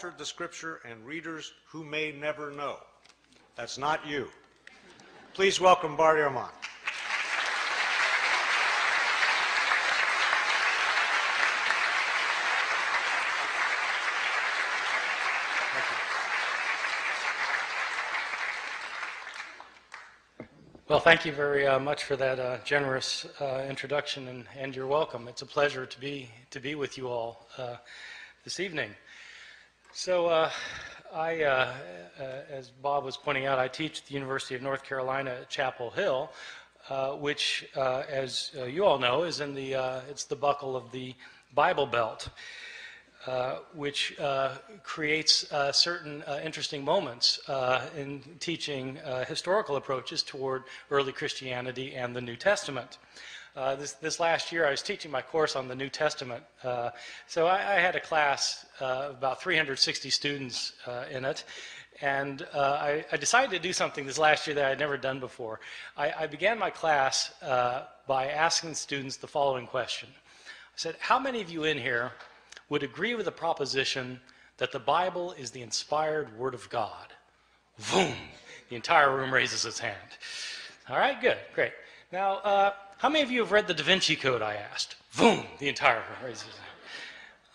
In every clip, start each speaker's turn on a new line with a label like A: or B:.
A: altered the Scripture and readers who may never know. That's not you. Please welcome Bart Ehrman.
B: Well, thank you very much for that generous introduction, and you're welcome. It's a pleasure to be with you all this evening. So, as Bob was pointing out, I teach at the University of North Carolina at Chapel Hill, which, as you all know, is in it's the buckle of the Bible Belt. Which creates certain interesting moments in teaching historical approaches toward early Christianity and the New Testament. This last year I was teaching my course on the New Testament, so I had a class of about 360 students in it, and I decided to do something this last year that I had never done before. I began my class by asking students the following question. I said, how many of you in here would agree with the proposition that the Bible is the inspired Word of God? Boom! The entire room raises its hand. All right, good, great. Now, how many of you have read the Da Vinci Code, I asked? Boom! The entire room raises its hand.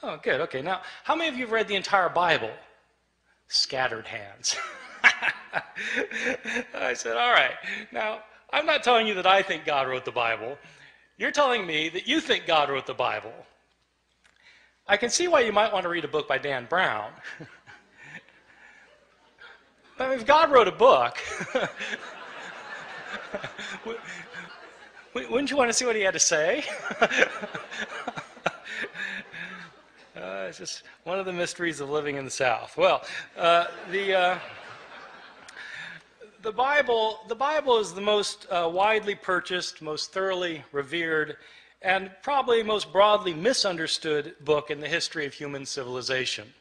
B: Oh, good, okay. Now, how many of you have read the entire Bible? Scattered hands. I said, all right. Now, I'm not telling you that I think God wrote the Bible. You're telling me that you think God wrote the Bible. I can see why you might want to read a book by Dan Brown. But if God wrote a book, wouldn't you want to see what he had to say? It's just one of the mysteries of living in the South. Well, the Bible is the most widely purchased, most thoroughly revered, and probably most broadly misunderstood book in the history of human civilization.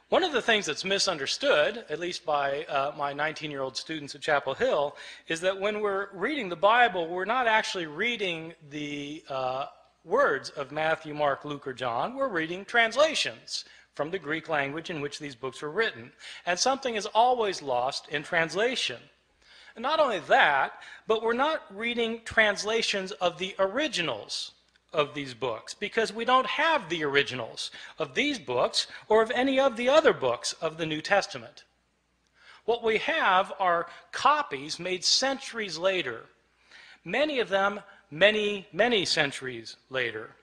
B: One of the things that's misunderstood, at least by my 19-year-old students at Chapel Hill, is that when we're reading the Bible, we're not actually reading the words of Matthew, Mark, Luke, or John. We're reading translations from the Greek language in which these books were written. And something is always lost in translation. And not only that, but we're not reading translations of the originals of these books, because we don't have the originals of these books or of any of the other books of the New Testament. What we have are copies made centuries later, many of them many, many centuries later.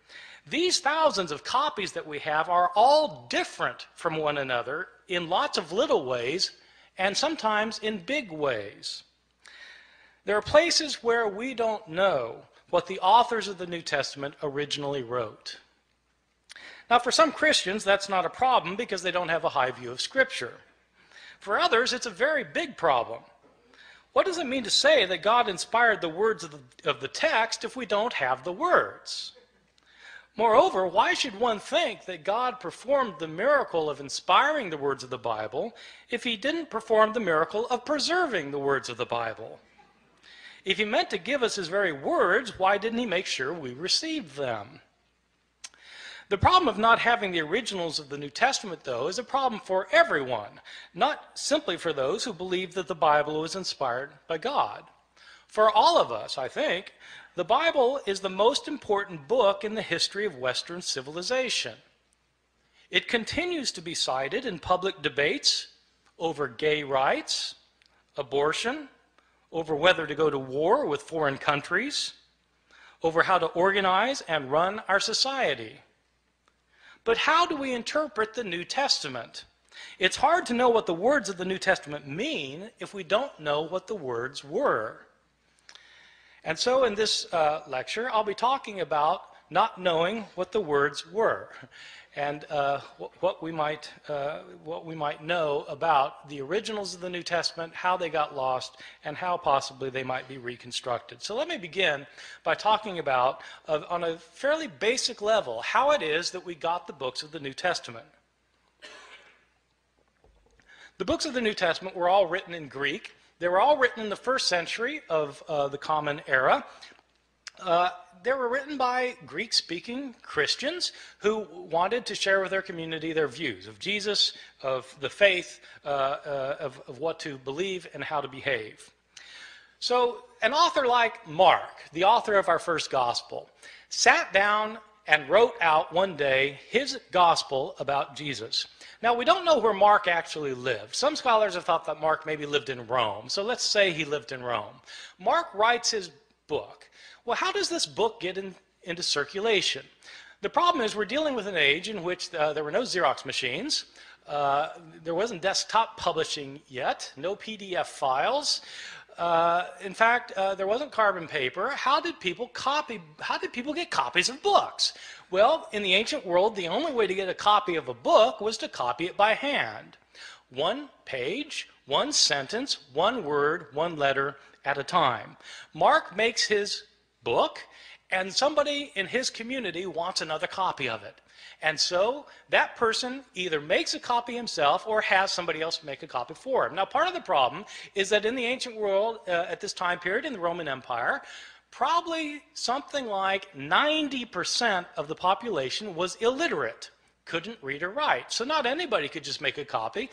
B: These thousands of copies that we have are all different from one another in lots of little ways, and sometimes in big ways. There are places where we don't know what the authors of the New Testament originally wrote. Now, for some Christians, that's not a problem because they don't have a high view of Scripture. For others, it's a very big problem. What does it mean to say that God inspired the words of the text if we don't have the words? Moreover, why should one think that God performed the miracle of inspiring the words of the Bible if he didn't perform the miracle of preserving the words of the Bible? If he meant to give us his very words, why didn't he make sure we received them? The problem of not having the originals of the New Testament, though, is a problem for everyone, not simply for those who believe that the Bible was inspired by God. For all of us, I think, the Bible is the most important book in the history of Western civilization. It continues to be cited in public debates over gay rights, abortion, over whether to go to war with foreign countries, over how to organize and run our society. But how do we interpret the New Testament? It's hard to know what the words of the New Testament mean if we don't know what the words were. And so in this lecture, I'll be talking about not knowing what the words were, and what we might know about the originals of the New Testament, how they got lost, and how possibly they might be reconstructed. So let me begin by talking about, on a fairly basic level, how it is that we got the books of the New Testament. The books of the New Testament were all written in Greek. They were all written in the first century of the Common Era. They were written by Greek-speaking Christians who wanted to share with their community their views of Jesus, of the faith, of what to believe and how to behave. So an author like Mark, the author of our first gospel, sat down and wrote out one day his gospel about Jesus. Now, we don't know where Mark actually lived. Some scholars have thought that Mark maybe lived in Rome. So let's say he lived in Rome. Mark writes his book. Well, how does this book get into circulation? The problem is we're dealing with an age in which there were no Xerox machines. There wasn't desktop publishing yet, no PDF files. In fact, there wasn't carbon paper. How did people get copies of books? Well, in the ancient world, the only way to get a copy of a book was to copy it by hand. One page, one sentence, one word, one letter at a time. Mark makes his book, and somebody in his community wants another copy of it. And so that person either makes a copy himself or has somebody else make a copy for him. Now, part of the problem is that in the ancient world, at this time period in the Roman Empire, probably something like 90% of the population was illiterate, couldn't read or write. So not anybody could just make a copy.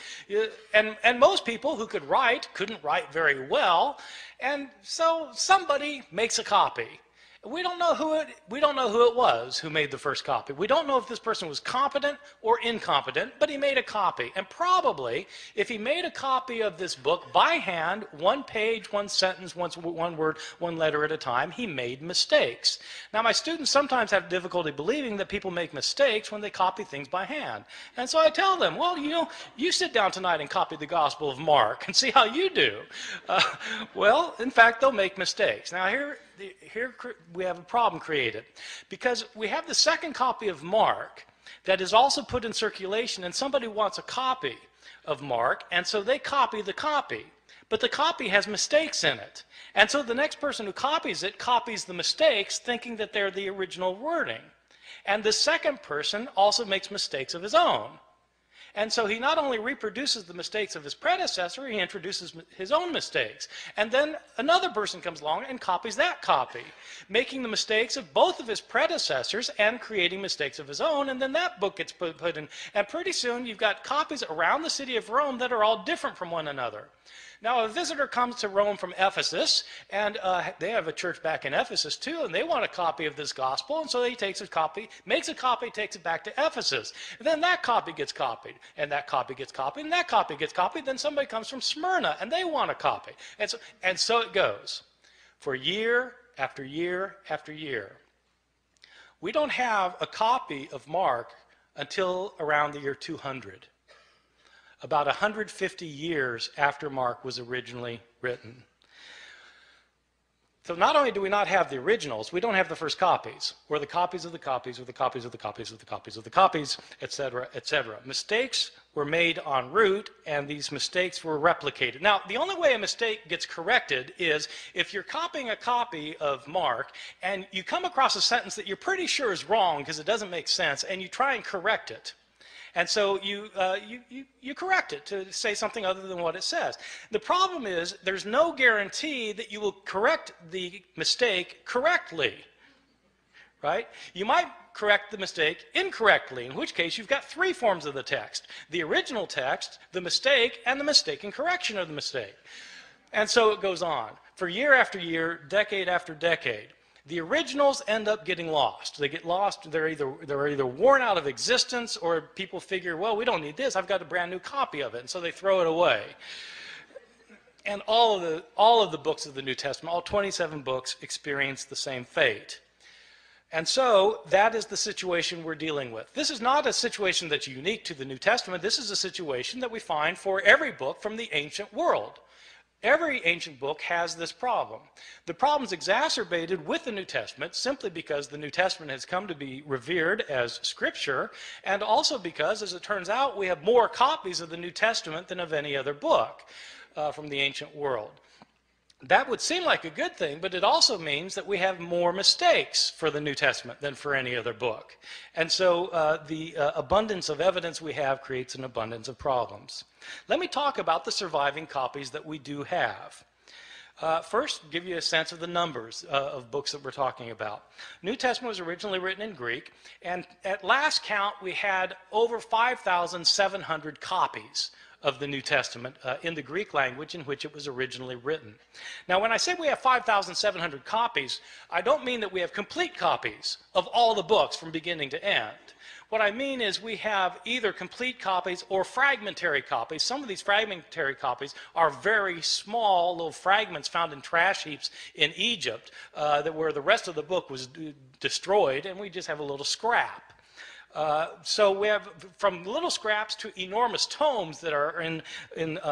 B: And most people who could write couldn't write very well. And so somebody makes a copy. We don't know who it was who made the first copy. We don't know if this person was competent or incompetent, but he made a copy. And probably, if he made a copy of this book by hand, one page, one sentence, one word, one letter at a time, he made mistakes. Now, my students sometimes have difficulty believing that people make mistakes when they copy things by hand. And so I tell them, well, you sit down tonight and copy the Gospel of Mark and see how you do. Well, in fact, they'll make mistakes. Now, here we have a problem created because we have the second copy of Mark that is also put in circulation, and somebody wants a copy of Mark, and so they copy the copy, but the copy has mistakes in it, and so the next person who copies it copies the mistakes thinking that they're the original wording, and the second person also makes mistakes of his own. And so he not only reproduces the mistakes of his predecessor, he introduces his own mistakes. And then another person comes along and copies that copy, making the mistakes of both of his predecessors and creating mistakes of his own. And then that book gets put in. And pretty soon you've got copies around the city of Rome that are all different from one another. Now, a visitor comes to Rome from Ephesus, and they have a church back in Ephesus too, and they want a copy of this gospel, and so he takes a copy, makes a copy, takes it back to Ephesus. And then that copy gets copied, and that copy gets copied, and that copy gets copied. Then somebody comes from Smyrna, and they want a copy. And so it goes for year after year after year. We don't have a copy of Mark until around the year 200. About 150 years after Mark was originally written. So not only do we not have the originals, we don't have the first copies, or the copies of the copies, or the copies of the copies of the copies of the copies, etc., etc. Mistakes were made en route, and these mistakes were replicated. Now, the only way a mistake gets corrected is if you're copying a copy of Mark, and you come across a sentence that you're pretty sure is wrong because it doesn't make sense, and you try and correct it. And so you correct it to say something other than what it says. The problem is there's no guarantee that you will correct the mistake correctly, right? You might correct the mistake incorrectly, in which case you've got three forms of the text: the original text, the mistake, and the mistaken correction of the mistake. And so it goes on for year after year, decade after decade. The originals end up getting lost. They get lost. They're either worn out of existence, or people figure, well, we don't need this. I've got a brand new copy of it, and so they throw it away. And all of the books of the New Testament, all 27 books, experience the same fate. And so that is the situation we're dealing with. This is not a situation that's unique to the New Testament. This is a situation that we find for every book from the ancient world. Every ancient book has this problem. The problem's exacerbated with the New Testament simply because the New Testament has come to be revered as Scripture, and also because, as it turns out, we have more copies of the New Testament than of any other book from the ancient world. That would seem like a good thing, but it also means that we have more mistakes for the New Testament than for any other book. And so the abundance of evidence we have creates an abundance of problems. Let me talk about the surviving copies that we do have. First, give you a sense of the numbers of books that we're talking about. New Testament was originally written in Greek, and at last count, we had over 5,700 copies of the New Testament in the Greek language in which it was originally written. Now, when I say we have 5,700 copies, I don't mean that we have complete copies of all the books from beginning to end. What I mean is we have either complete copies or fragmentary copies. Some of these fragmentary copies are very small little fragments found in trash heaps in Egypt where the rest of the book was destroyed, and we just have a little scrap. So we have from little scraps to enormous tomes that are in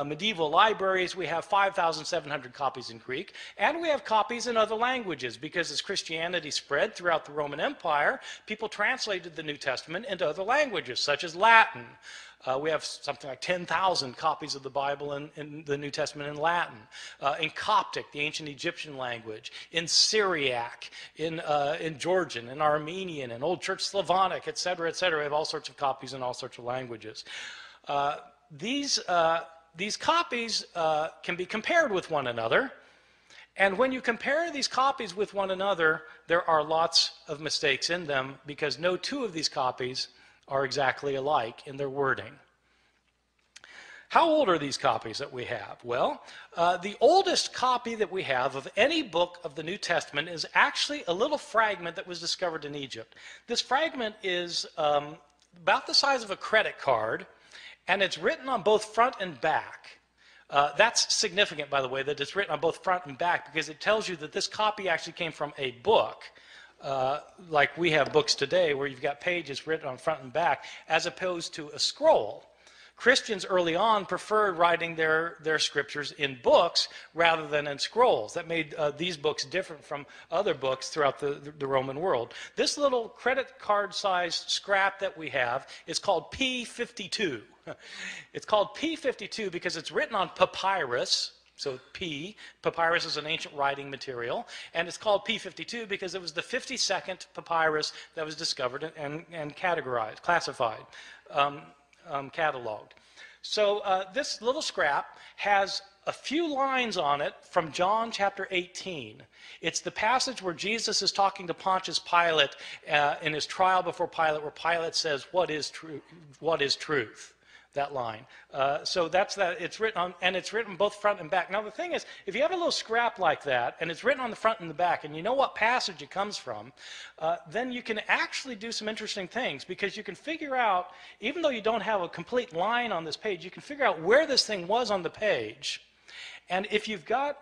B: medieval libraries. We have 5,700 copies in Greek, and we have copies in other languages because as Christianity spread throughout the Roman Empire, people translated the New Testament into other languages, such as Latin. We have something like 10,000 copies of the Bible in the New Testament in Latin, in Coptic, the ancient Egyptian language, in Syriac, in Georgian, in Armenian, in Old Church Slavonic, et cetera, et cetera. We have all sorts of copies in all sorts of languages. These copies can be compared with one another, and when you compare these copies with one another, there are lots of mistakes in them because no two of these copies are exactly alike in their wording. How old are these copies that we have? Well, the oldest copy that we have of any book of the New Testament is actually a little fragment that was discovered in Egypt. This fragment is about the size of a credit card, and it's written on both front and back. That's significant, by the way, that it's written on both front and back because it tells you that this copy actually came from a book. Like we have books today where you've got pages written on front and back as opposed to a scroll. Christians early on preferred writing their scriptures in books rather than in scrolls. That made these books different from other books throughout the Roman world. This little credit card sized scrap that we have is called P52. It's called P52 because it's written on papyrus. So papyrus is an ancient writing material, and it's called P52 because it was the 52nd papyrus that was discovered and categorized, classified, cataloged. So this little scrap has a few lines on it from John chapter 18. It's the passage where Jesus is talking to Pontius Pilate in his trial before Pilate, where Pilate says, "What is truth? What is truth?" That line. So that's that. It's written on, and it's written both front and back. Now the thing is, if you have a little scrap like that, and it's written on the front and the back, and you know what passage it comes from, then you can actually do some interesting things because you can figure out, even though you don't have a complete line on this page, you can figure out where this thing was on the page. And if you've got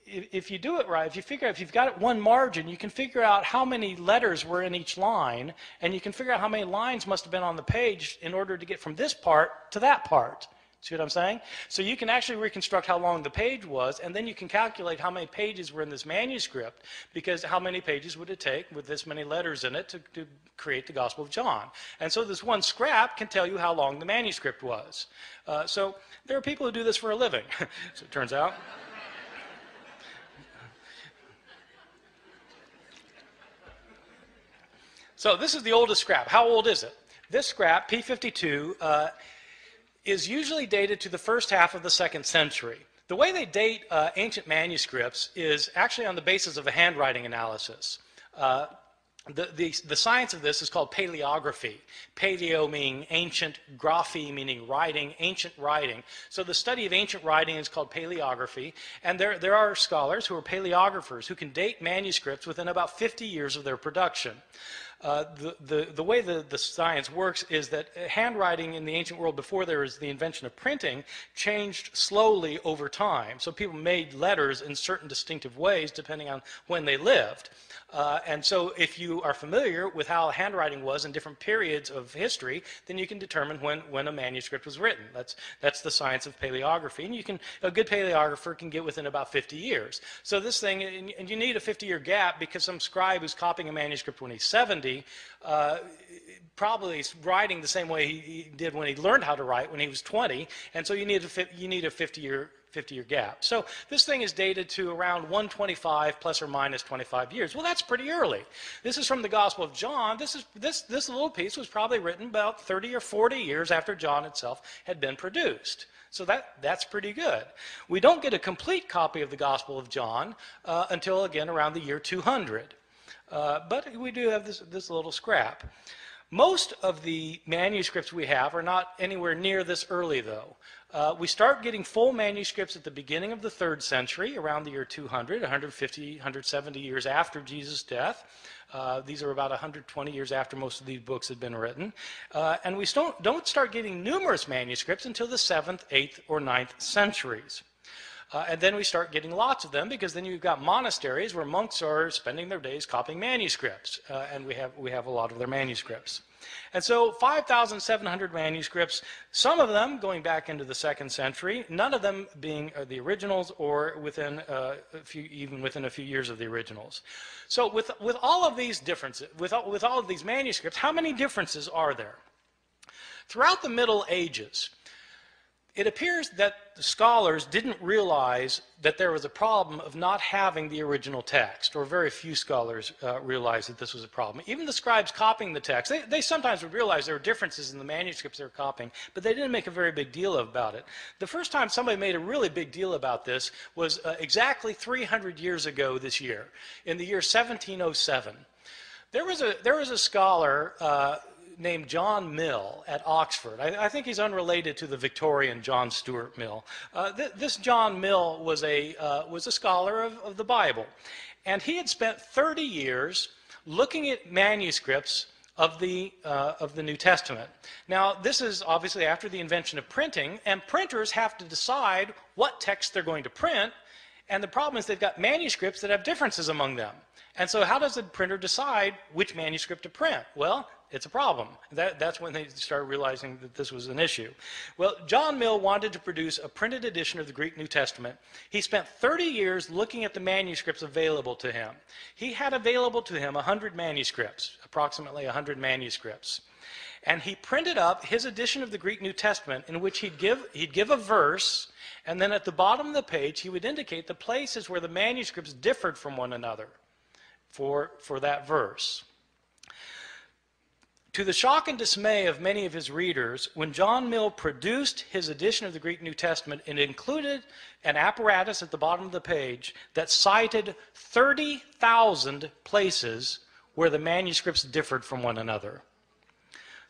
B: if you do it right, if you've got it one margin, you can figure out how many letters were in each line, and you can figure out how many lines must have been on the page in order to get from this part to that part. See what I'm saying? So you can actually reconstruct how long the page was, and then you can calculate how many pages were in this manuscript, because how many pages would it take with this many letters in it to create the Gospel of John? And so this one scrap can tell you how long the manuscript was. So there are people who do this for a living, so it turns out. So this is the oldest scrap. How old is it? This scrap, P52, is usually dated to the first half of the 2nd century. The way they date ancient manuscripts is actually on the basis of a handwriting analysis. The science of this is called paleography. Paleo meaning ancient, graphy meaning writing, ancient writing. So the study of ancient writing is called paleography, and there are scholars who are paleographers who can date manuscripts within about 50 years of their production. The way the science works is that handwriting in the ancient world before there was the invention of printing changed slowly over time. So people made letters in certain distinctive ways depending on when they lived. And so if you are familiar with how handwriting was in different periods of history, then you can determine when a manuscript was written. That's the science of paleography. And a good paleographer can get within about 50 years. So this thing, and you need a 50-year gap because some scribe who's copying a manuscript when he's 70 probably is writing the same way he did when he learned how to write when he was 20, and so you need a 50-year 50-year gap. So this thing is dated to around 125 plus or minus 25 years. Well, that's pretty early. This is from the Gospel of John. This little piece was probably written about 30 or 40 years after John itself had been produced. So that's pretty good. We don't get a complete copy of the Gospel of John until, again, around the year 200. But we do have this little scrap. Most of the manuscripts we have are not anywhere near this early, though. We start getting full manuscripts at the beginning of the 3rd century, around the year 200, 150, 170 years after Jesus' death. These are about 120 years after most of these books had been written. And we don't start getting numerous manuscripts until the 7th, 8th, or 9th centuries. And then we start getting lots of them, because then you've got monasteries where monks are spending their days copying manuscripts, and we have a lot of their manuscripts. And so 5,700 manuscripts, some of them going back into the 2nd century, none of them being the originals, or even within a few years of the originals. So with all of these differences, with all of these manuscripts, how many differences are there? Throughout the Middle Ages, it appears that the scholars didn't realize that there was a problem of not having the original text, or very few scholars realized that this was a problem. Even the scribes copying the text, they sometimes would realize there were differences in the manuscripts they were copying, but they didn't make a very big deal about it. The first time somebody made a really big deal about this was exactly 300 years ago this year, in the year 1707. There was a scholar named John Mill at Oxford. I think he's unrelated to the Victorian John Stuart Mill. This John Mill was a scholar of the Bible, and he had spent 30 years looking at manuscripts of the New Testament. Now, this is obviously after the invention of printing, and printers have to decide what text they're going to print, and the problem is they've got manuscripts that have differences among them. And so how does the printer decide which manuscript to print? Well, it's a problem. That's when they started realizing that this was an issue. Well, John Mill wanted to produce a printed edition of the Greek New Testament. He spent 30 years looking at the manuscripts available to him. He had available to him 100 manuscripts, approximately 100 manuscripts. And he printed up his edition of the Greek New Testament, in which he'd give a verse, and then at the bottom of the page he would indicate the places where the manuscripts differed from one another for that verse. To the shock and dismay of many of his readers, when John Mill produced his edition of the Greek New Testament, it included an apparatus at the bottom of the page that cited 30,000 places where the manuscripts differed from one another.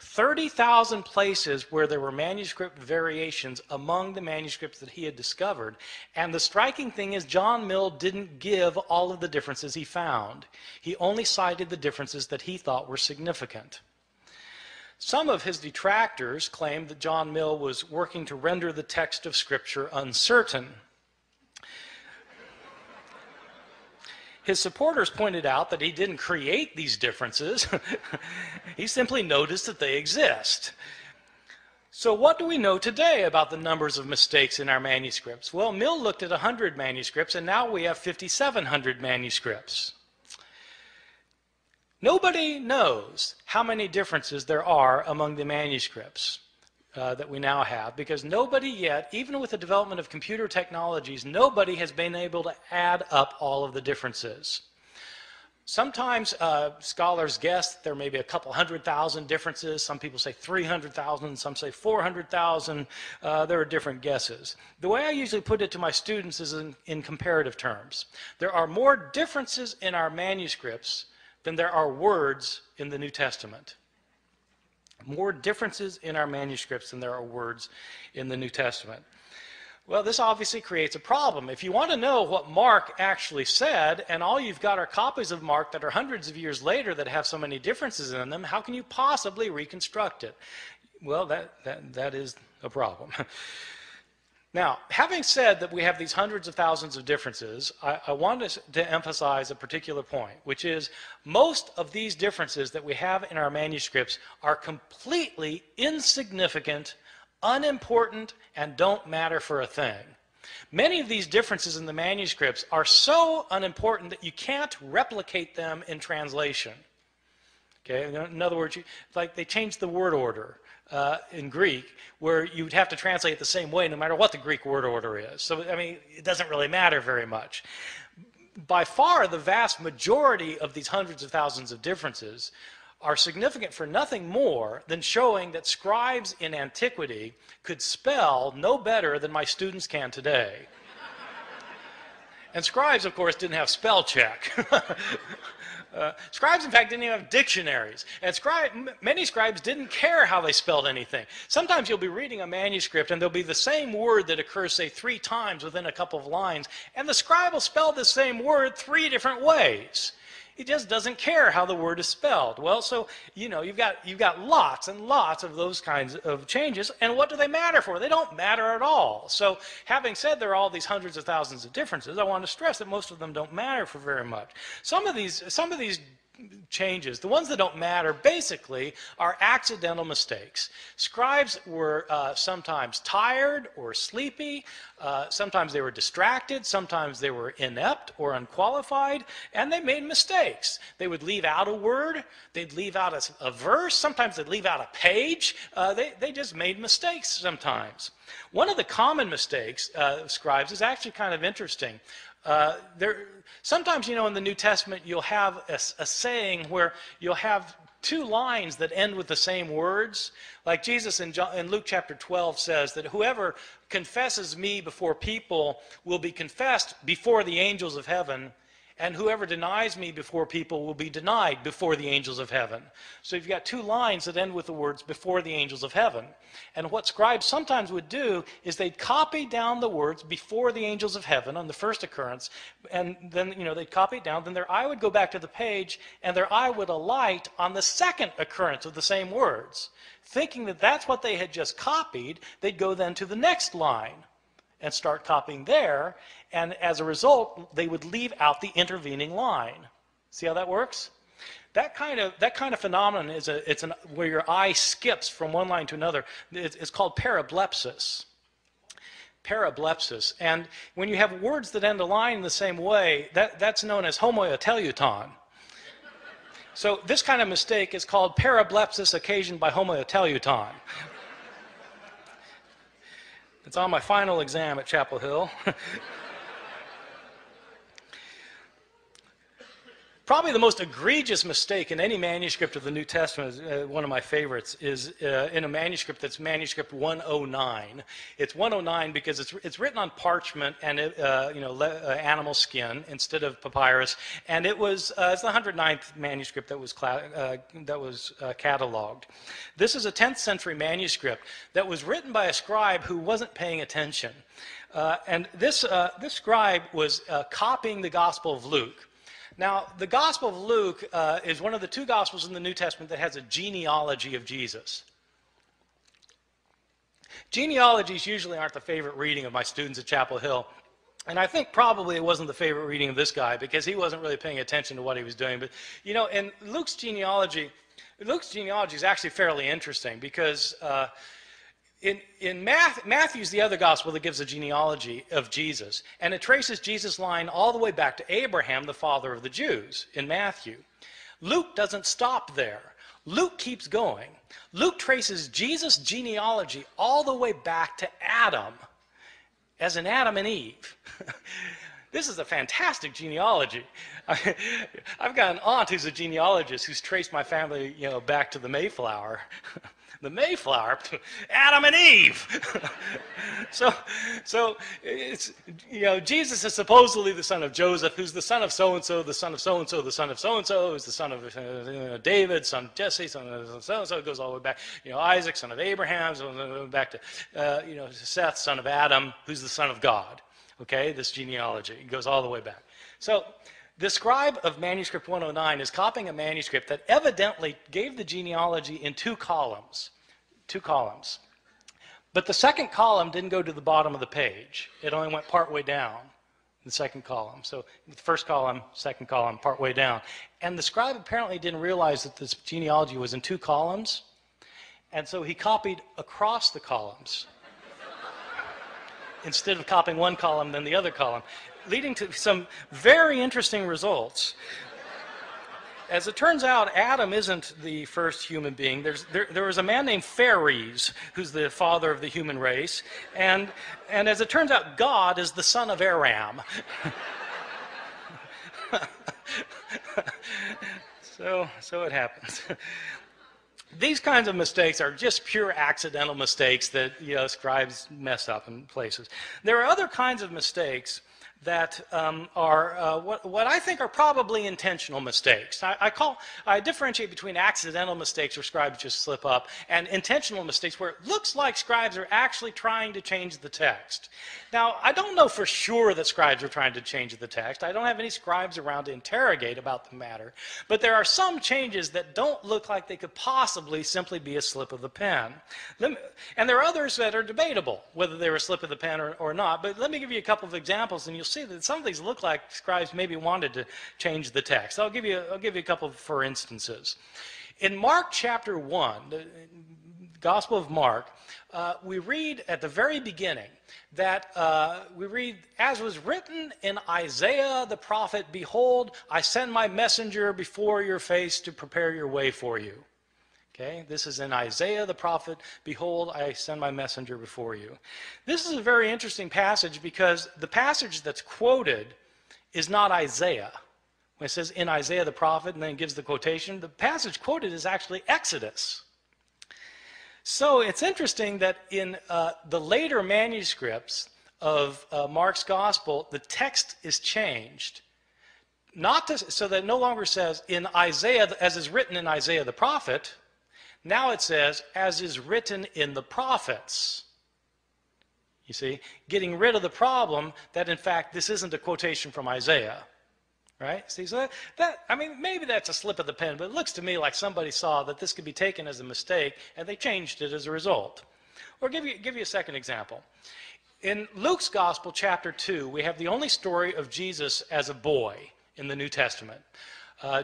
B: 30,000 places where there were manuscript variations among the manuscripts that he had discovered. And the striking thing is, John Mill didn't give all of the differences he found. He only cited the differences that he thought were significant. Some of his detractors claimed that John Mill was working to render the text of Scripture uncertain. His supporters pointed out that he didn't create these differences. He simply noticed that they exist. So what do we know today about the numbers of mistakes in our manuscripts? Well, Mill looked at 100 manuscripts, and now we have 5,700 manuscripts. Nobody knows how many differences there are among the manuscripts that we now have, because nobody yet, even with the development of computer technologies, nobody has been able to add up all of the differences. Sometimes scholars guess there may be a couple 100,000 differences. Some people say 300,000, some say 400,000. There are different guesses. The way I usually put it to my students is in comparative terms. There are more differences in our manuscripts than there are words in the New Testament. More differences in our manuscripts than there are words in the New Testament. Well, this obviously creates a problem. If you want to know what Mark actually said, and all you've got are copies of Mark that are hundreds of years later that have so many differences in them, how can you possibly reconstruct it? Well, that is a problem. Now, having said that we have these hundreds of thousands of differences, I want to emphasize a particular point, which is most of these differences that we have in our manuscripts are completely insignificant, unimportant, and don't matter for a thing. Many of these differences in the manuscripts are so unimportant that you can't replicate them in translation. Okay? In other words, like they changed the word order. in Greek, where you'd have to translate it the same way no matter what the Greek word order is. So, I mean, it doesn't really matter very much. By far, the vast majority of these hundreds of thousands of differences are significant for nothing more than showing that scribes in antiquity could spell no better than my students can today. And scribes, of course, didn't have spell check. Scribes, in fact, didn't even have dictionaries. And many scribes didn't care how they spelled anything. Sometimes you'll be reading a manuscript and there'll be the same word that occurs, say, 3 times within a couple of lines, and the scribe will spell the same word 3 different ways. He just doesn't care how the word is spelled. Well, so, you know, you've got lots and lots of those kinds of changes, and what do they matter for? They don't matter at all. So, having said there are all these hundreds of thousands of differences, I want to stress that most of them don't matter for very much. Some of these changes, the ones that don't matter, basically are accidental mistakes. Scribes were sometimes tired or sleepy, sometimes they were distracted, sometimes they were inept or unqualified, and they made mistakes. They would leave out a word, they'd leave out a verse, sometimes they'd leave out a page. They just made mistakes sometimes. One of the common mistakes of scribes is actually kind of interesting. Sometimes, you know, in the New Testament, you'll have a saying where you'll have 2 lines that end with the same words. Like Jesus in Luke chapter 12 says that whoever confesses me before people will be confessed before the angels of heaven, and whoever denies me before people will be denied before the angels of heaven. So you've got 2 lines that end with the words before the angels of heaven. And what scribes sometimes would do is they'd copy down the words before the angels of heaven on the first occurrence, and then, you know, they'd copy it down, then their eye would go back to the page, and their eye would alight on the second occurrence of the same words. Thinking that that's what they had just copied, they'd go then to the next line and start copying there, and as a result, they would leave out the intervening line. See how that works? That kind of phenomenon is where your eye skips from one line to another. It's called parablepsis. Parablepsis. And when you have words that end a line in the same way, that's known as homoteleuton. So this kind of mistake is called parablepsis occasioned by homoteleuton. It's on my final exam at Chapel Hill. Probably the most egregious mistake in any manuscript of the New Testament, one of my favorites, is in a manuscript that's manuscript 109. It's 109 because it's written on parchment and animal skin instead of papyrus, and it's the 109th manuscript that was cataloged. This is a 10th century manuscript that was written by a scribe who wasn't paying attention, and this scribe was copying the Gospel of Luke. Now, the Gospel of Luke is one of the 2 Gospels in the New Testament that has a genealogy of Jesus. Genealogies usually aren't the favorite reading of my students at Chapel Hill, and I think probably it wasn't the favorite reading of this guy because he wasn't really paying attention to what he was doing. But, you know, in Luke's genealogy is actually fairly interesting because in Matthew's the other gospel that gives a genealogy of Jesus, and it traces Jesus' line all the way back to Abraham, the father of the Jews, in Matthew. Luke doesn't stop there. Luke keeps going. Luke traces Jesus' genealogy all the way back to Adam, as in Adam and Eve. This is a fantastic genealogy. I've got an aunt who's a genealogist who's traced my family, you know, back to the Mayflower. The Mayflower, Adam and Eve. So it's, you know, Jesus is supposedly the son of Joseph, who's the son of so-and-so, the son of so-and-so, the son of so-and-so, who's the son of David, son of Jesse, son of so-and-so. It goes all the way back, you know, Isaac, son of Abraham, back to, Seth, son of Adam, who's the son of God. Okay, this genealogy goes all the way back. So the scribe of manuscript 109 is copying a manuscript that evidently gave the genealogy in 2 columns. 2 columns. But the second column didn't go to the bottom of the page. It only went partway down, the second column. So the first column, second column, partway down. And the scribe apparently didn't realize that this genealogy was in 2 columns. And so he copied across the columns instead of copying one column, then the other column, leading to some very interesting results. As it turns out, Adam isn't the first human being. There was a man named Phares, who's the father of the human race, and as it turns out, God is the son of Aram. So it happens. These kinds of mistakes are just pure accidental mistakes that scribes mess up in places. There are other kinds of mistakes that are what I think are probably intentional mistakes. I differentiate between accidental mistakes where scribes just slip up and intentional mistakes where it looks like scribes are actually trying to change the text. Now, I don't know for sure that scribes are trying to change the text. I don't have any scribes around to interrogate about the matter, but there are some changes that don't look like they could possibly simply be a slip of the pen. And there are others that are debatable, whether they were a slip of the pen or not, but let me give you a couple of examples, and you'll see that some of these look like scribes maybe wanted to change the text. I'll give you a couple for instances. In Mark chapter 1, the Gospel of Mark, we read at the very beginning that we read, as was written in Isaiah the prophet, behold, I send my messenger before your face to prepare your way for you. Okay, this is in Isaiah the prophet, behold, I send my messenger before you. This is a very interesting passage because the passage that's quoted is not Isaiah. When it says in Isaiah the prophet and then it gives the quotation, the passage quoted is actually Exodus. So it's interesting that in the later manuscripts of Mark's gospel, the text is changed. So that it no longer says in Isaiah, as is written in Isaiah the prophet. Now it says, as is written in the prophets. You see, getting rid of the problem that, in fact, this isn't a quotation from Isaiah. Right? See, so maybe that's a slip of the pen, but it looks to me like somebody saw that this could be taken as a mistake, and they changed it as a result. Or give you a second example. In Luke's Gospel, chapter 2, we have the only story of Jesus as a boy in the New Testament.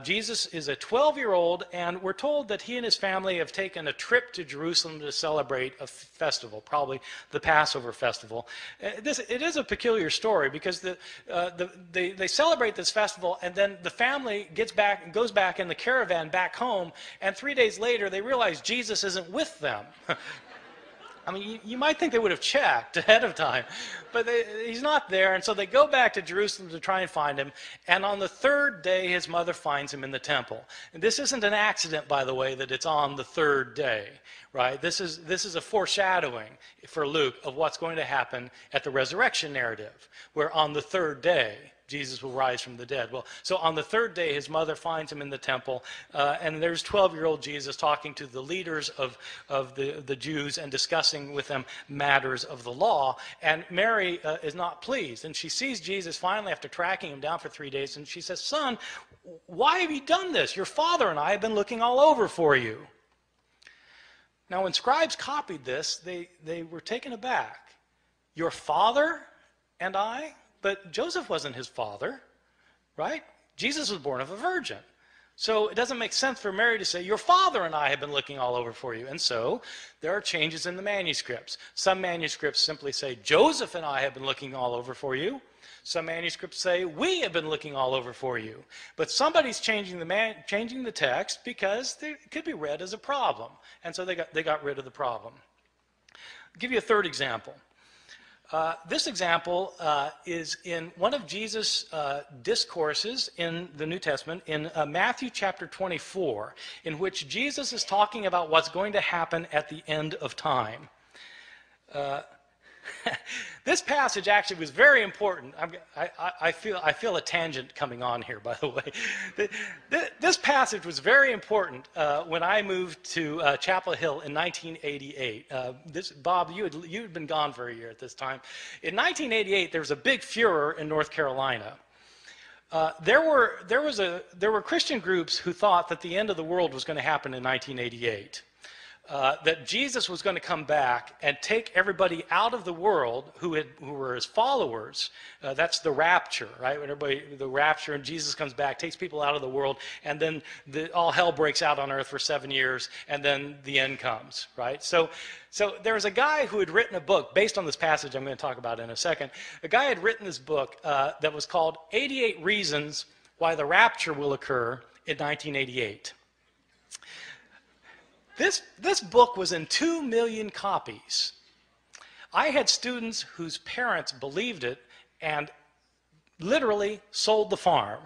B: Jesus is a 12-year-old, and we're told that he and his family have taken a trip to Jerusalem to celebrate a festival, probably the Passover festival. It is a peculiar story because they celebrate this festival, and then the family goes back in the caravan back home, and 3 days later they realize Jesus isn't with them. I mean, you might think they would have checked ahead of time, but he's not there, and so they go back to Jerusalem to try and find him, and on the third day, his mother finds him in the temple. And this isn't an accident, by the way, that it's on the third day, right? This is a foreshadowing for Luke of what's going to happen at the resurrection narrative, where on the third day, Jesus will rise from the dead. Well, so on the third day, his mother finds him in the temple, and there's 12-year-old Jesus talking to the leaders of the Jews and discussing with them matters of the law. And Mary is not pleased, and she sees Jesus finally after tracking him down for 3 days, and she says, "Son, why have you done this? Your father and I have been looking all over for you." Now, when scribes copied this, they were taken aback. Your father and I? But Joseph wasn't his father, right? Jesus was born of a virgin. So it doesn't make sense for Mary to say, your father and I have been looking all over for you. And so there are changes in the manuscripts. Some manuscripts simply say, Joseph and I have been looking all over for you. Some manuscripts say, we have been looking all over for you. But somebody's changing the text because it could be read as a problem. And so they got rid of the problem. I'll give you a third example. This example is in one of Jesus' discourses in the New Testament, in Matthew chapter 24, in which Jesus is talking about what's going to happen at the end of time. This passage actually was very important. I feel a tangent coming on here, by the way. This passage was very important when I moved to Chapel Hill in 1988. Bob, you had been gone for a year at this time. In 1988, there was a big furor in North Carolina. There were Christian groups who thought that the end of the world was going to happen in 1988. That Jesus was going to come back and take everybody out of the world who were his followers. That's the rapture, right? When the rapture, and Jesus comes back, takes people out of the world, and then all hell breaks out on earth for 7 years, and then the end comes, right? So there was a guy who had written a book based on this passage I'm going to talk about in a second. A guy had written this book that was called 88 Reasons Why the Rapture Will Occur in 1988. This book was in 2 million copies. I had students whose parents believed it and literally sold the farm.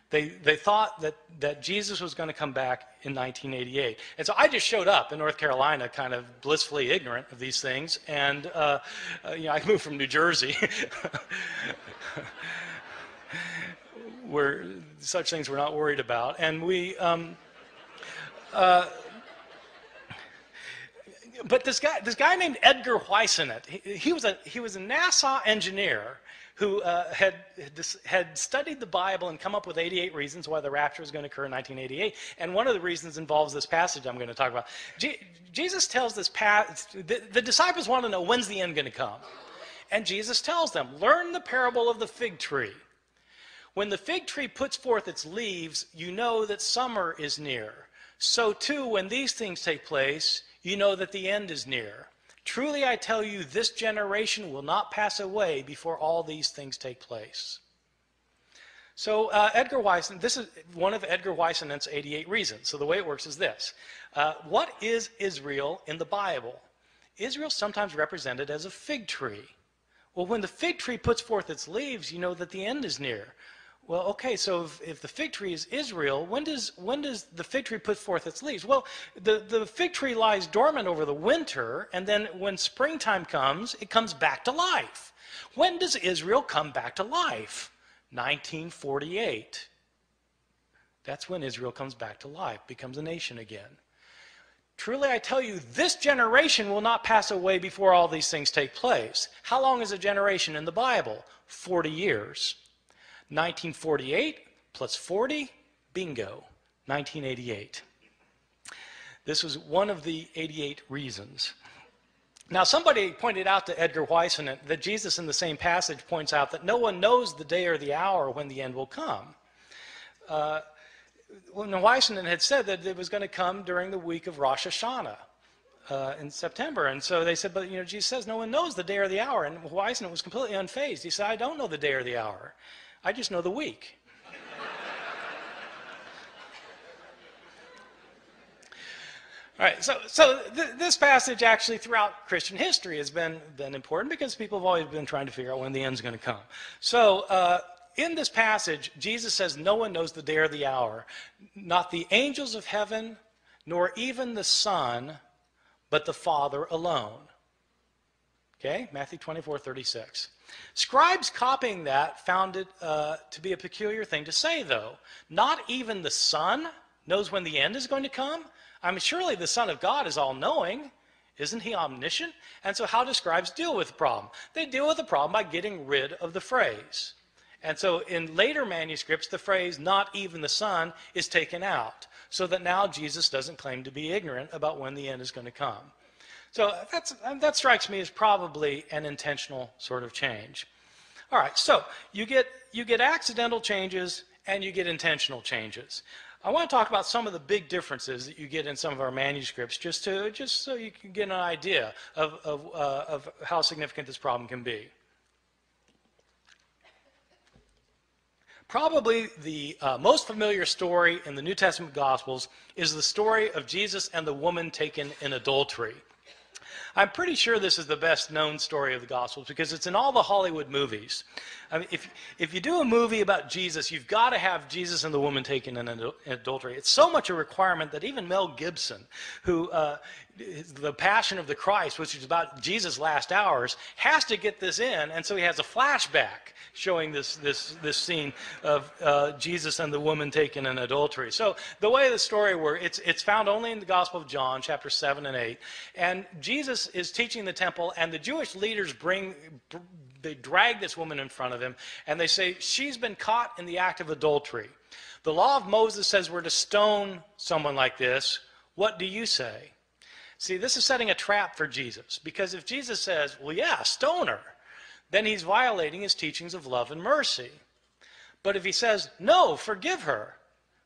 B: They thought that Jesus was going to come back in 1988. And so I just showed up in North Carolina kind of blissfully ignorant of these things. And I moved from New Jersey where such things we're not worried about. And but this guy named Edgar Whisenant, he was a NASA engineer who had studied the Bible and come up with 88 reasons why the rapture is going to occur in 1988. And one of the reasons involves this passage I'm going to talk about. Jesus tells this the disciples want to know, when's the end going to come? And Jesus tells them, learn the parable of the fig tree. When the fig tree puts forth its leaves, you know that summer is near. So too, when these things take place, you know that the end is near. Truly I tell you, this generation will not pass away before all these things take place. So Edgar Whisenant, this is one of Edgar Whisenant's 88 reasons. So the way it works is this. What is Israel in the Bible? Israel is sometimes represented as a fig tree. Well, when the fig tree puts forth its leaves, you know that the end is near. Well, okay, so if the fig tree is Israel, when does the fig tree put forth its leaves? Well, the fig tree lies dormant over the winter, and then when springtime comes, it comes back to life. When does Israel come back to life? 1948. That's when Israel comes back to life, becomes a nation again. Truly I tell you, this generation will not pass away before all these things take place. How long is a generation in the Bible? 40 years. 1948 plus 40, bingo, 1988. This was one of the 88 reasons. Now, somebody pointed out to Edgar Whisenant that Jesus in the same passage points out that no one knows the day or the hour when the end will come. When Whisenant had said that it was going to come during the week of Rosh Hashanah in September. And so they said, but Jesus says no one knows the day or the hour. And Whisenant was completely unfazed. He said, I don't know the day or the hour. I just know the week. All right, so this passage actually throughout Christian history has been important because people have always been trying to figure out when the end's going to come. So in this passage, Jesus says no one knows the day or the hour, not the angels of heaven, nor even the Son, but the Father alone. Okay, Matthew 24:36. Scribes copying that found it to be a peculiar thing to say, though. Not even the Son knows when the end is going to come? I mean, surely the Son of God is all-knowing. Isn't he omniscient? And so how do scribes deal with the problem? They deal with the problem by getting rid of the phrase. And so in later manuscripts, the phrase, not even the Son, is taken out, so that now Jesus doesn't claim to be ignorant about when the end is going to come. So that strikes me as probably an intentional sort of change. All right, so you get accidental changes and you get intentional changes. I want to talk about some of the big differences that you get in some of our manuscripts, just so you can get an idea of how significant this problem can be. Probably the most familiar story in the New Testament Gospels is the story of Jesus and the woman taken in adultery. I'm pretty sure this is the best known story of the Gospels because it's in all the Hollywood movies. I mean, if you do a movie about Jesus, you've got to have Jesus and the woman taken in adultery. It's so much a requirement that even Mel Gibson, who the Passion of the Christ, which is about Jesus' last hours, has to get this in, and so he has a flashback showing this scene of Jesus and the woman taken in adultery. So the way the story works, it's found only in the Gospel of John, chapters 7 and 8. And Jesus is teaching the temple, and the Jewish leaders they drag this woman in front of him, and they say, she's been caught in the act of adultery. The law of Moses says we're to stone someone like this. What do you say? See, this is setting a trap for Jesus, because if Jesus says, well, yeah, stone her, then he's violating his teachings of love and mercy. But if he says, no, forgive her,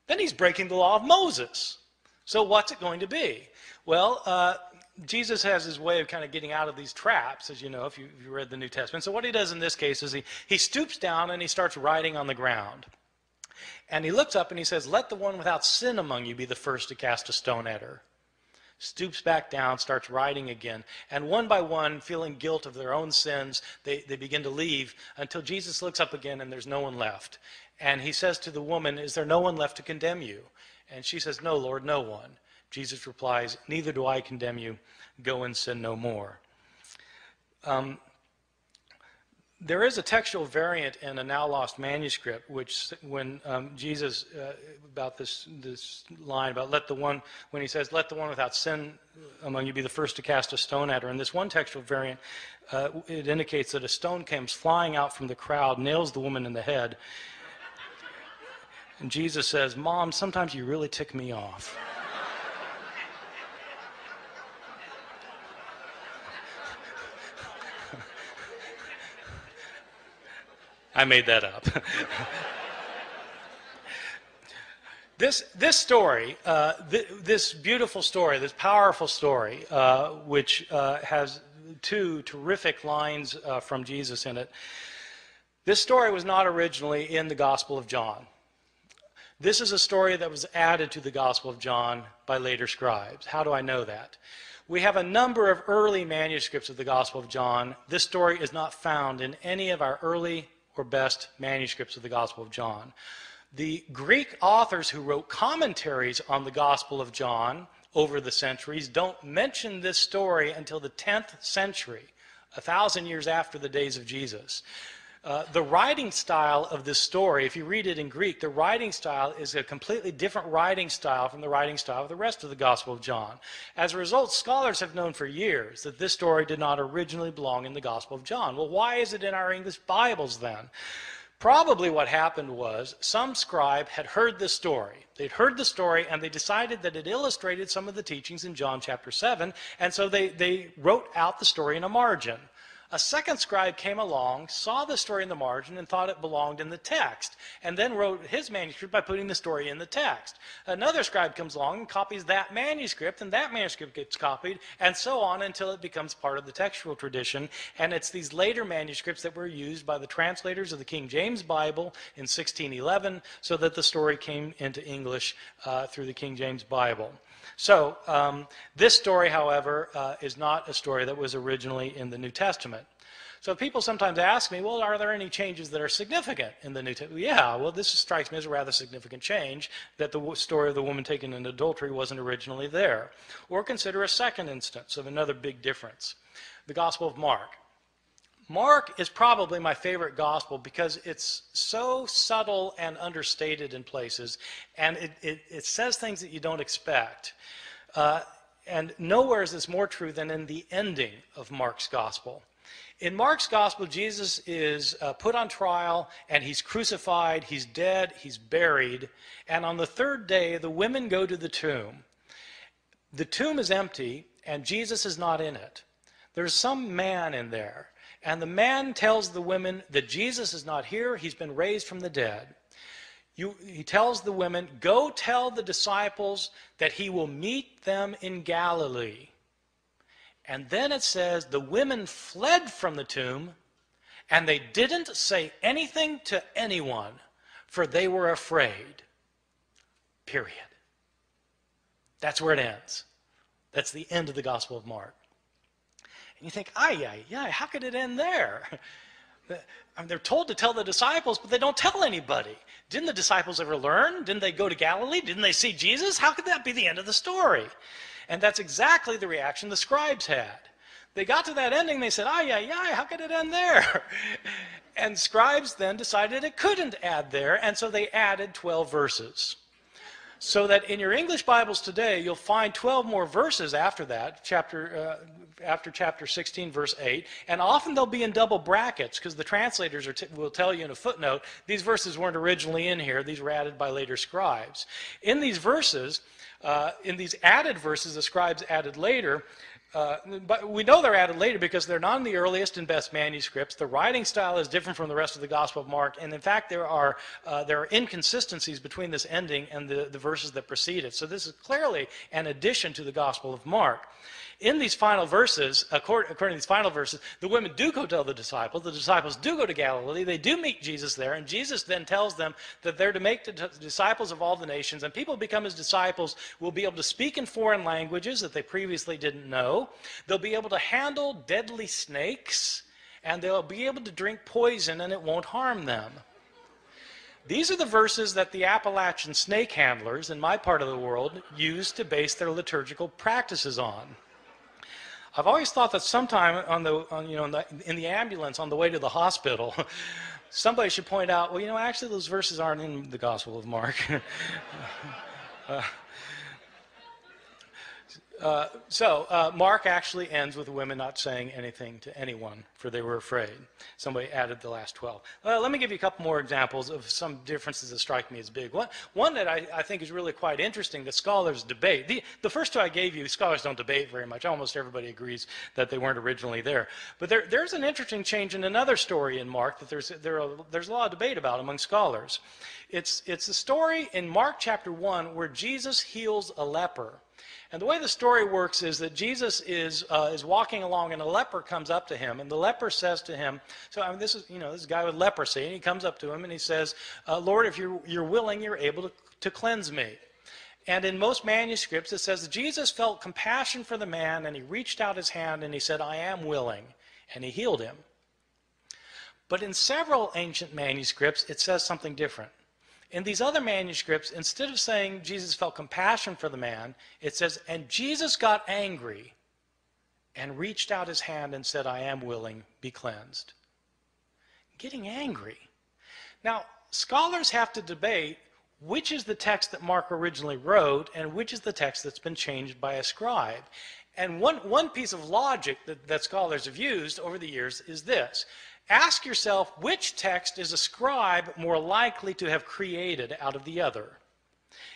B: then he's breaking the law of Moses. So what's it going to be? Well, Jesus has his way of kind of getting out of these traps, as you know, if you read the New Testament. So what he does in this case is he stoops down and he starts writing on the ground. And he looks up and he says, "Let the one without sin among you be the first to cast a stone at her." Stoops back down, starts writing again. And one by one, feeling guilt of their own sins, they begin to leave until Jesus looks up again and there's no one left. And he says to the woman, "Is there no one left to condemn you?" And she says, "No, Lord, no one." Jesus replies, "Neither do I condemn you. Go and sin no more." There is a textual variant in a now lost manuscript, which when Jesus, about this line about when he says, "Let the one without sin among you be the first to cast a stone at her." In this one textual variant, it indicates that a stone comes flying out from the crowd, nails the woman in the head. And Jesus says, "Mom, sometimes you really tick me off." I made that up. This story, this beautiful story, this powerful story, which has two terrific lines from Jesus in it. This story was not originally in the Gospel of John. This is a story that was added to the Gospel of John by later scribes. How do I know that? We have a number of early manuscripts of the Gospel of John. This story is not found in any of our early or best manuscripts of the Gospel of John. The Greek authors who wrote commentaries on the Gospel of John over the centuries don't mention this story until the 10th century, 1,000 years after the days of Jesus. The writing style of this story, if you read it in Greek, the writing style is a completely different writing style from the writing style of the rest of the Gospel of John. As a result, scholars have known for years that this story did not originally belong in the Gospel of John. Well, why is it in our English Bibles then? Probably what happened was some scribe had heard this story. They'd heard the story and they decided that it illustrated some of the teachings in John chapter 7, and so they wrote out the story in a margin. A second scribe came along, saw the story in the margin, and thought it belonged in the text, and then wrote his manuscript by putting the story in the text. Another scribe comes along and copies that manuscript, and that manuscript gets copied, and so on until it becomes part of the textual tradition. And it's these later manuscripts that were used by the translators of the King James Bible in 1611, so that the story came into English through the King James Bible. So this story, however, is not a story that was originally in the New Testament. So people sometimes ask me, well, are there any changes that are significant in the New Testament? Yeah, well, this strikes me as a rather significant change, that the story of the woman taken in adultery wasn't originally there. Or consider a second instance of another big difference, the Gospel of Mark. Mark is probably my favorite gospel because it's so subtle and understated in places, and it says things that you don't expect. And nowhere is this more true than in the ending of Mark's gospel. In Mark's gospel, Jesus is put on trial, and he's crucified, he's dead, he's buried, and on the third day, the women go to the tomb. The tomb is empty, and Jesus is not in it. There's some man in there. And the man tells the women that Jesus is not here, he's been raised from the dead. He tells the women, go tell the disciples that he will meet them in Galilee. And then it says the women fled from the tomb, and they didn't say anything to anyone, for they were afraid. Period. That's where it ends. That's the end of the Gospel of Mark. And you think, how could it end there? I mean, they're told to tell the disciples, but they don't tell anybody. Didn't the disciples ever learn? Didn't they go to Galilee? Didn't they see Jesus? How could that be the end of the story? And that's exactly the reaction the scribes had. They got to that ending, they said, how could it end there? And scribes then decided it couldn't add there, and so they added 12 verses. So that in your English Bibles today, you'll find 12 more verses after that, after chapter 16, verse 8, and often they'll be in double brackets because the translators will tell you in a footnote, these verses weren't originally in here, these were added by later scribes. In these verses, in these added verses the scribes added later, but we know they're added later because they're not in the earliest and best manuscripts. The writing style is different from the rest of the Gospel of Mark, and in fact there are inconsistencies between this ending and the verses that precede it. So this is clearly an addition to the Gospel of Mark. in these final verses, according to these final verses, the women do go tell the disciples do go to Galilee, they do meet Jesus there, and Jesus then tells them that they're to make disciples of all the nations, and people become his disciples will be able to speak in foreign languages that they previously didn't know. They'll be able to handle deadly snakes, and they'll be able to drink poison and it won't harm them. These are the verses that the Appalachian snake handlers in my part of the world use to base their liturgical practices on. I've always thought that sometime in the ambulance on the way to the hospital, somebody should point out, well, actually those verses aren't in the Gospel of Mark. Mark actually ends with the women not saying anything to anyone, for they were afraid. Somebody added the last 12. Let me give you a couple more examples of some differences that strike me as big. One that I think is really quite interesting that scholars debate. The first two I gave you, scholars don't debate very much. Almost everybody agrees that they weren't originally there. But there's an interesting change in another story in Mark that there's a lot of debate about among scholars. It's a story in Mark chapter 1 where Jesus heals a leper. And the way the story works is that Jesus is walking along, and a leper comes up to him, and the leper says to him, this is a guy with leprosy, and he comes up to him and he says, Lord, if you're willing, you're able to cleanse me. And in most manuscripts it says that Jesus felt compassion for the man, and he reached out his hand and he said, I am willing, and he healed him. But in several ancient manuscripts it says something different. In these other manuscripts, instead of saying Jesus felt compassion for the man, it says, and Jesus got angry and reached out his hand and said, I am willing, be cleansed. Getting angry. Now, scholars have to debate which is the text that Mark originally wrote and which is the text that's been changed by a scribe. And one piece of logic that scholars have used over the years is this. Ask yourself, which text is a scribe more likely to have created out of the other?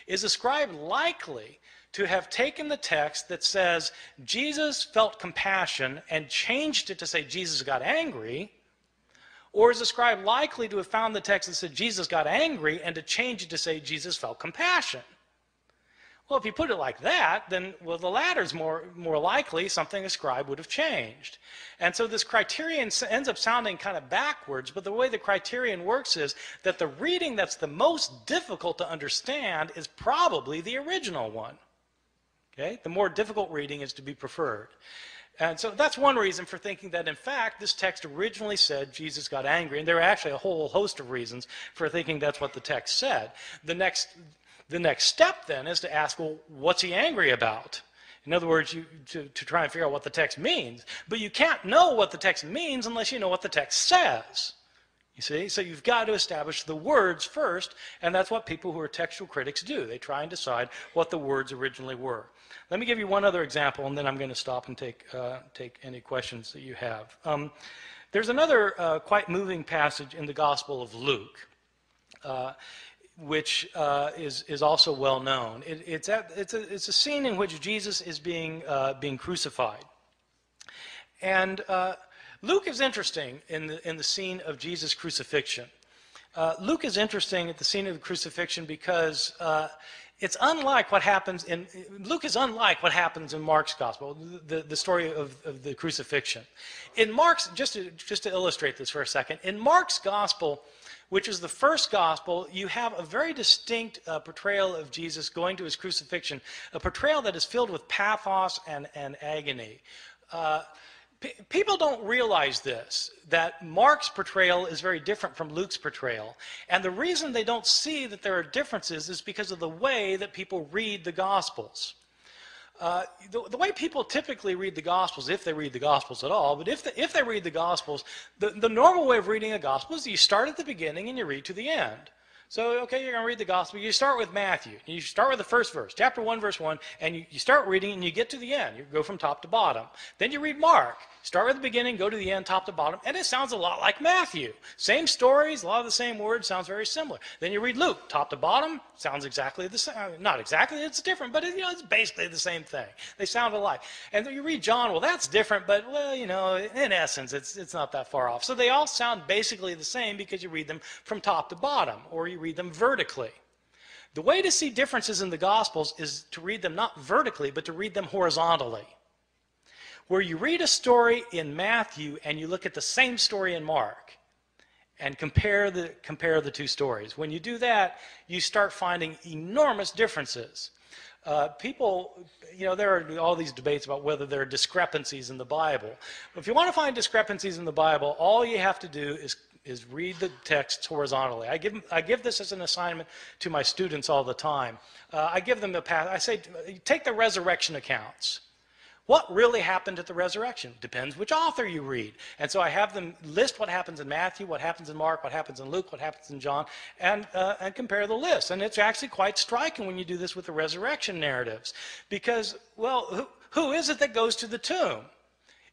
B: Is a scribe likely to have taken the text that says Jesus felt compassion and changed it to say Jesus got angry? Or is a scribe likely to have found the text that said Jesus got angry and to change it to say Jesus felt compassion? Well, if you put it like that, then, well, the latter's more likely something a scribe would have changed. And so this criterion ends up sounding kind of backwards, but the way the criterion works is that the reading that's the most difficult to understand is probably the original one. Okay? The more difficult reading is to be preferred. And so that's one reason for thinking that, in fact, this text originally said Jesus got angry. And there are actually a whole host of reasons for thinking that's what the text said. The next step, then, is to ask, well, what's he angry about? In other words, to try and figure out what the text means. But you can't know what the text means unless you know what the text says. You see? So you've got to establish the words first, and that's what people who are textual critics do. They try and decide what the words originally were. Let me give you one other example, and then I'm going to stop and take any questions that you have. There's another quite moving passage in the Gospel of Luke. Which is also well known. It's a scene in which Jesus is being crucified, and Luke is interesting in the scene of Jesus' crucifixion. Luke is interesting at the scene of the crucifixion because it's unlike what happens in Luke is unlike what happens in Mark's gospel, the story of the crucifixion. In Mark's, just to illustrate this for a second, in Mark's gospel, which is the first gospel, you have a very distinct portrayal of Jesus going to his crucifixion, a portrayal that is filled with pathos and agony. People don't realize this, that Mark's portrayal is very different from Luke's portrayal. And the reason they don't see that there are differences is because of the way that people read the Gospels. The way people typically read the Gospels, if they read the Gospels at all, but if they read the Gospels, the normal way of reading a Gospel is you start at the beginning and you read to the end. So, okay, you're going to read the Gospel. You start with Matthew. You start with the first verse, chapter 1, verse 1, and you start reading and you get to the end. You go from top to bottom. Then you read Mark. Start with the beginning, go to the end, top to bottom, and it sounds a lot like Matthew. Same stories, a lot of the same words, sounds very similar. Then you read Luke, top to bottom, sounds exactly the same. Not exactly, it's different, but it's basically the same thing. They sound alike. And then you read John, well, that's different, but, well, in essence, it's not that far off. So they all sound basically the same because you read them from top to bottom, or you read them vertically. The way to see differences in the Gospels is to read them not vertically, but to read them horizontally. where you read a story in Matthew and you look at the same story in Mark and compare the two stories. When you do that, you start finding enormous differences. People, there are all these debates about whether there are discrepancies in the Bible. If you want to find discrepancies in the Bible, all you have to do is read the texts horizontally. I give this as an assignment to my students all the time. I give them I say, take the resurrection accounts. What really happened at the resurrection? Depends which author you read. And so I have them list what happens in Matthew, what happens in Mark, what happens in Luke, what happens in John, and compare the list. And it's actually quite striking when you do this with the resurrection narratives. Because, well, who is it that goes to the tomb?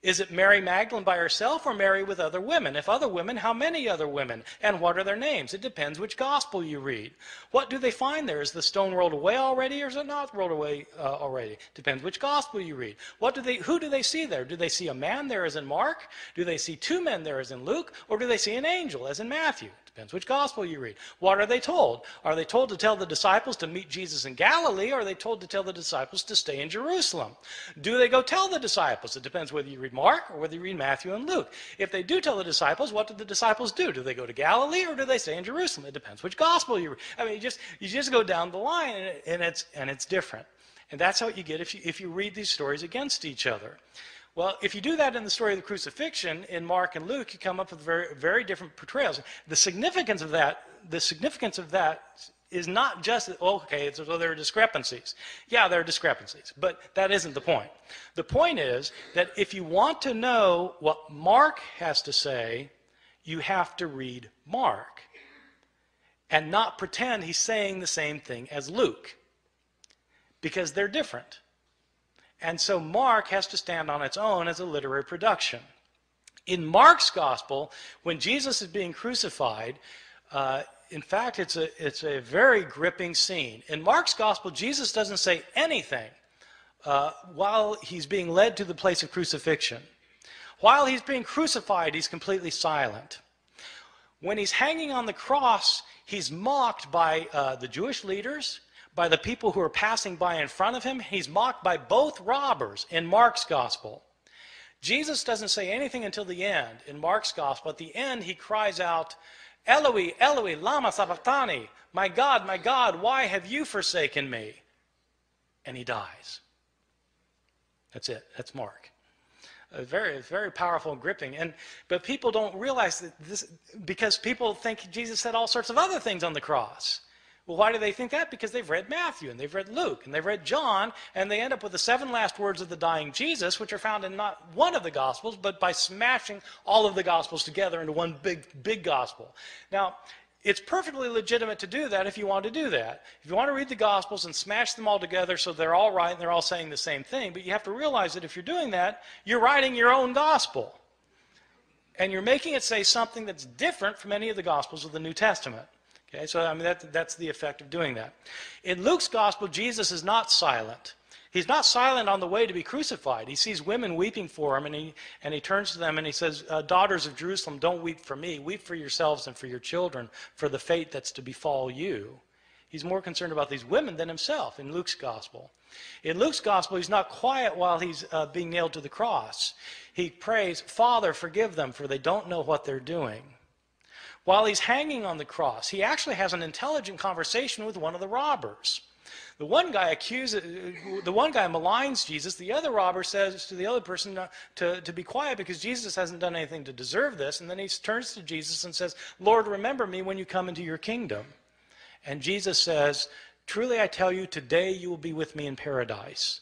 B: Is it Mary Magdalene by herself or Mary with other women? If other women, how many other women? And what are their names? It depends which gospel you read. What do they find there? Is the stone rolled away already or is it not rolled away already? Depends which gospel you read. Who do they see there? Do they see a man there as in Mark? Do they see two men there as in Luke? Or do they see an angel as in Matthew? Depends which gospel you read. What are they told? Are they told to tell the disciples to meet Jesus in Galilee, or are they told to tell the disciples to stay in Jerusalem? Do they go tell the disciples? It depends whether you read Mark or whether you read Matthew and Luke. If they do tell the disciples, what do the disciples do? Do they go to Galilee or do they stay in Jerusalem? It depends which gospel you read. I mean, you just go down the line, and it's different. And that's what you get if you read these stories against each other. Well, if you do that in the story of the crucifixion in Mark and Luke, you come up with very, very different portrayals. The significance of that is not just, okay, so there are discrepancies. Yeah, there are discrepancies, but that isn't the point. The point is that if you want to know what Mark has to say, you have to read Mark and not pretend he's saying the same thing as Luke, because they're different. And so Mark has to stand on its own as a literary production. In Mark's gospel, when Jesus is being crucified, in fact, it's a very gripping scene. In Mark's gospel, Jesus doesn't say anything while he's being led to the place of crucifixion. While he's being crucified, he's completely silent. When he's hanging on the cross, he's mocked by the Jewish leaders, by the people who are passing by in front of him. He's mocked by both robbers in Mark's gospel. Jesus doesn't say anything until the end. In Mark's gospel, at the end, he cries out, Eloi, Eloi, lama sabachthani, my God, why have you forsaken me? And he dies. That's it. That's Mark. Very, very powerful and gripping. But people don't realize that this, because people think Jesus said all sorts of other things on the cross. Well, why do they think that? Because they've read Matthew, and they've read Luke, and they've read John, and they end up with the 7 last words of the dying Jesus, which are found in not one of the Gospels, but by smashing all of the Gospels together into one big gospel. Now, it's perfectly legitimate to do that if you want to do that. If you want to read the Gospels and smash them all together so they're all right and they're all saying the same thing, but you have to realize that if you're doing that, you're writing your own Gospel. And you're making it say something that's different from any of the Gospels of the New Testament. Okay, so I mean that's the effect of doing that. In Luke's gospel, Jesus is not silent. He's not silent on the way to be crucified. He sees women weeping for him, and he turns to them and he says, daughters of Jerusalem, don't weep for me. Weep for yourselves and for your children, for the fate that's to befall you. He's more concerned about these women than himself in Luke's gospel. In Luke's gospel, he's not quiet while he's being nailed to the cross. He prays, Father, forgive them, for they don't know what they're doing. While he's hanging on the cross, he actually has an intelligent conversation with one of the robbers. The one guy maligns Jesus. The other robber says to the other person to be quiet because Jesus hasn't done anything to deserve this. And then he turns to Jesus and says, Lord, remember me when you come into your kingdom. And Jesus says, truly I tell you, today you will be with me in paradise.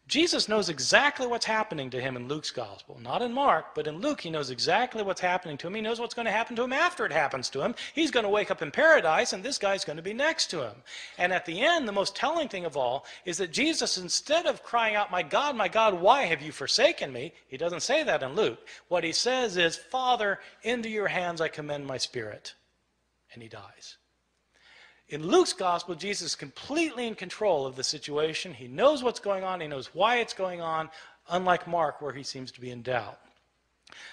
B: Jesus knows exactly what's happening to him in Luke's gospel. Not in Mark, but in Luke, he knows exactly what's happening to him. He knows what's going to happen to him after it happens to him. He's going to wake up in paradise, and this guy's going to be next to him. And at the end, the most telling thing of all is that Jesus, instead of crying out, my God, why have you forsaken me? He doesn't say that in Luke. What he says is, Father, into your hands I commend my spirit. And he dies. In Luke's gospel, Jesus is completely in control of the situation. He knows what's going on. He knows why it's going on, unlike Mark, where he seems to be in doubt.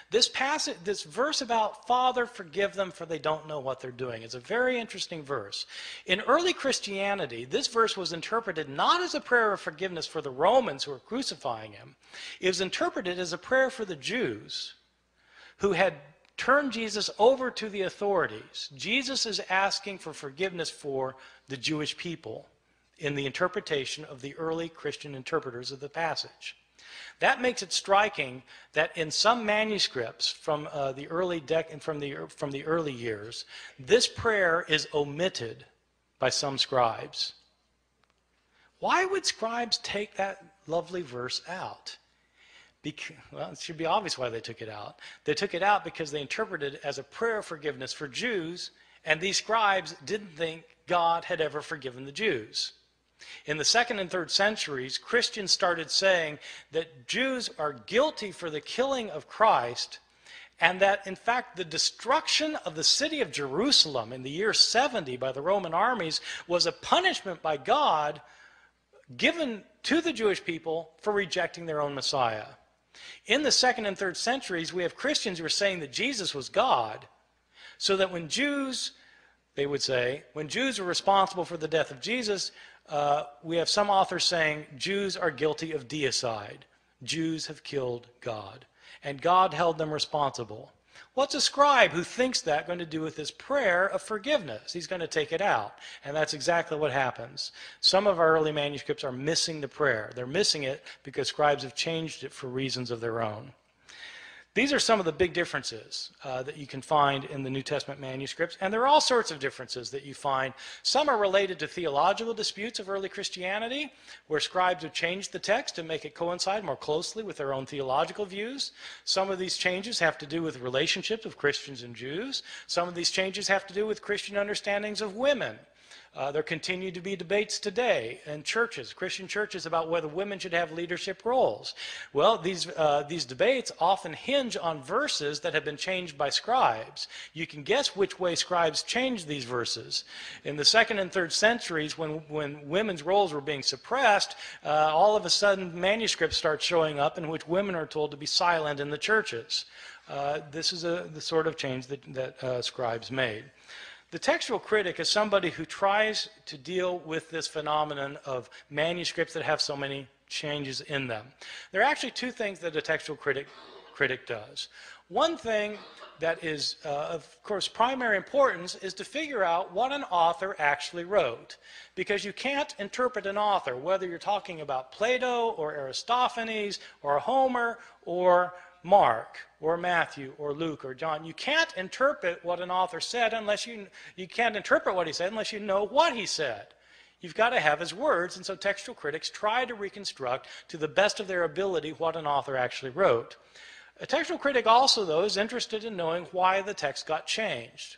B: This passage, this verse about Father, forgive them for they don't know what they're doing, is a very interesting verse. In early Christianity, this verse was interpreted not as a prayer of forgiveness for the Romans who were crucifying him. It was interpreted as a prayer for the Jews who had turned Jesus over to the authorities. Jesus is asking for forgiveness for the Jewish people in the interpretation of the early Christian interpreters of the passage. That makes it striking that in some manuscripts from the early years, this prayer is omitted by some scribes. Why would scribes take that lovely verse out? Well, it should be obvious why they took it out. They took it out because they interpreted it as a prayer of forgiveness for Jews, and these scribes didn't think God had ever forgiven the Jews. In the 2nd and 3rd centuries, Christians started saying that Jews are guilty for the killing of Christ, and that, in fact, the destruction of the city of Jerusalem in the year 70 by the Roman armies was a punishment by God given to the Jewish people for rejecting their own Messiah. In the 2nd and 3rd centuries, we have Christians who are saying that Jesus was God, so that when Jews, they would say, when Jews were responsible for the death of Jesus, we have some authors saying Jews are guilty of deicide. Jews have killed God, and God held them responsible. What's a scribe who thinks that going to do with this prayer of forgiveness? He's going to take it out, and that's exactly what happens. Some of our early manuscripts are missing the prayer. They're missing it because scribes have changed it for reasons of their own. These are some of the big differences that you can find in the New Testament manuscripts, and there are all sorts of differences that you find. Some are related to theological disputes of early Christianity, where scribes have changed the text to make it coincide more closely with their own theological views. Some of these changes have to do with relationships of Christians and Jews. Some of these changes have to do with Christian understandings of women. There continue to be debates today in churches, Christian churches, about whether women should have leadership roles. Well, these debates often hinge on verses that have been changed by scribes. You can guess which way scribes changed these verses. In the 2nd and 3rd centuries, when women's roles were being suppressed, all of a sudden manuscripts start showing up in which women are told to be silent in the churches. This is the sort of change that scribes made. The textual critic is somebody who tries to deal with this phenomenon of manuscripts that have so many changes in them. There are actually two things that a textual critic does. One thing that is, of course, primary importance is to figure out what an author actually wrote. Because you can't interpret an author, whether you're talking about Plato or Aristophanes or Homer or Mark or Matthew or Luke or John. You can't interpret what an author said unless you can't interpret what he said unless you know what he said. You've got to have his words, and so textual critics try to reconstruct to the best of their ability what an author actually wrote. A textual critic also, though, is interested in knowing why the text got changed.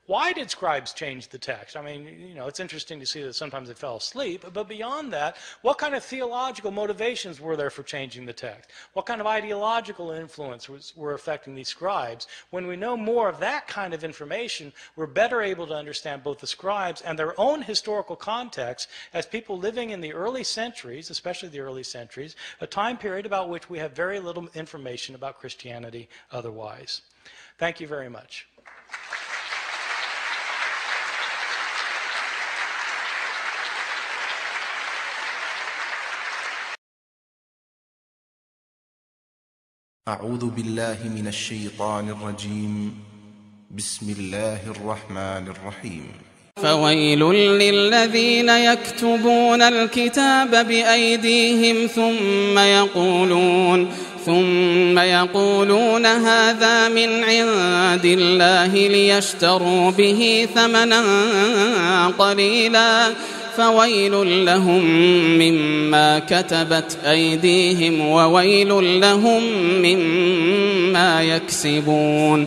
B: Why did scribes change the text? I mean, you know, it's interesting to see that sometimes they fell asleep, but beyond that, what kind of theological motivations were there for changing the text? What kind of ideological influence were affecting these scribes? When we know more of that kind of information, we're better able to understand both the scribes and their own historical context as people living in the early centuries, especially the early centuries, a time period about which we have very little information about Christianity otherwise. Thank you very much.
C: أعوذ بالله من الشيطان الرجيم بسم الله الرحمن الرحيم
D: فويل للذين يكتبون الكتاب بأيديهم ثم يقولون هذا من عند الله ليشتروا به ثمنا قليلا فويل لهم مما كتبت أيديهم وويل لهم مما يكسبون